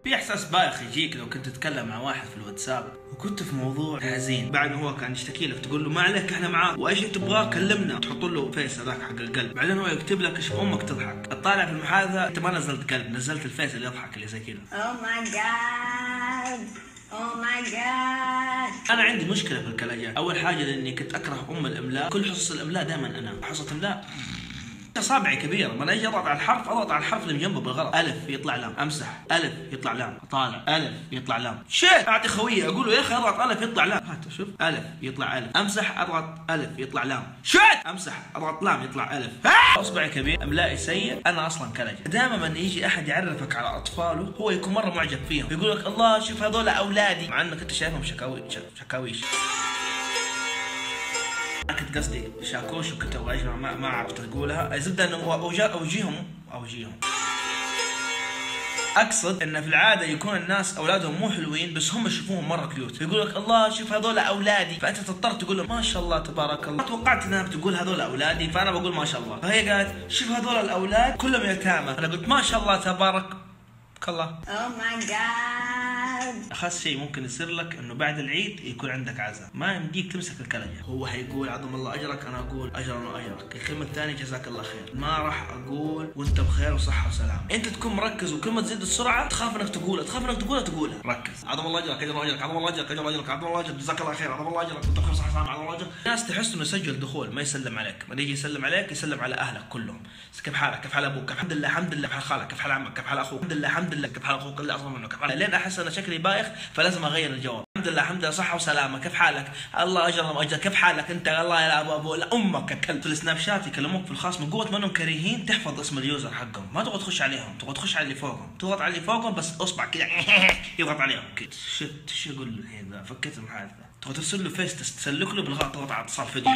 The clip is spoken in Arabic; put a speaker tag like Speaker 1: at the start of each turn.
Speaker 1: في احساس بايخ يجيك لو كنت تتكلم مع واحد في الواتساب وكنت في موضوع حزين، بعد ما هو كان يشتكي لك تقول له ما عليك احنا معاك وايش تبغاه كلمنا، تحط له فيس هذاك حق القلب، بعدين هو يكتب لك ايش امك تضحك، تطالع في المحادثه انت ما نزلت قلب، نزلت الفيس اللي يضحك اللي زي كذا. اوه ماي جاد اوه ماي جاد. انا عندي مشكله في الكلاجات. اول حاجه لاني كنت اكره الاملاء، كل حصص الاملاء دائما انام، حصه املاء اصابعي كبيره، ما اجي اضغط على الحرف اضغط على الحرف اللي جنبه بالغلط، الف يطلع لام، امسح الف يطلع لام، اطالع الف يطلع لام، شيء اعطي خويه اقول له يا اخي اضغط الف يطلع لام، هات شوف الف يطلع الف، امسح اضغط الف يطلع لام، شيت امسح اضغط لام يطلع الف، اصبعي كبير، املائي سيء، انا اصلا كلجه. دائما من يجي احد يعرفك على اطفاله هو يكون مره معجب فيهم، يقول لك الله شوف هذول اولادي، مع انك انت شايفهم شكاويش. كنت قصدي شاكوش وكنت ابغى ما عرفت اقولها، الزبده انه اوجيهم اقصد ان في العاده يكون الناس اولادهم مو حلوين بس هم يشوفوهم مره كيوت، يقول لك الله شوف هذول اولادي، فانت تضطر تقول له ما شاء الله تبارك الله. توقعت انها بتقول هذول اولادي فانا بقول ما شاء الله، فهي قالت شوف هذول الاولاد كلهم يتامى، انا قلت ما شاء الله تبارك الله. اوه ماي جاد. اخس شيء ممكن يصير لك انه بعد العيد يكون عندك عزاء، ما يمديك تمسك الكلجه، هو حيقول عظم الله اجرك، انا اقول اجرنا واجرك، الكلمه الثانيه جزاك الله خير، ما راح اقول وانت بخير وصحه وسلام. انت تكون مركز وكل ما تزيد السرعه تخاف انك تقولها، ركز عظم الله اجرك اجر واجرك، عظم الله اجرك اجر واجرك، عظم الله اجرك جزاك الله خير، عظم الله اجرك وانت بخير وصحه وسلام، عظم الله اجرك. الناس تحس انه يسجل دخول ما يسلم عليك، ما يجي يسلم عليك يسلم على اهلك كلهم، كيف حالك كيف حال ابوك، الحمد لله الحمد لله، كيف حال خالك كيف حال عمك كيف حال اخوك، الحمد لله الحمد لله، كيف حال اخوك اللي اصغر منك، لين احس ان شكلي بايخ فلازم اغير الجواب، الحمد لله الحمد لله صحه وسلامه، كيف حالك الله اجرنا واجرك، كيف حالك انت الله يا ابو لا امك الكلب. في السناب شات يكلموك في الخاص من قوه ما انهم كريهين تحفظ اسم اليوزر حقهم، ما تبغى تخش عليهم، تبغى تخش على اللي فوقهم، تضغط على اللي فوقهم بس اصبع كذا يضغط عليهم كذا. شو اقول له الحين ذا فكيت المحادثه، تبغى ترسل له فيس تسلك له بالغلط تضغط على اتصال فيديو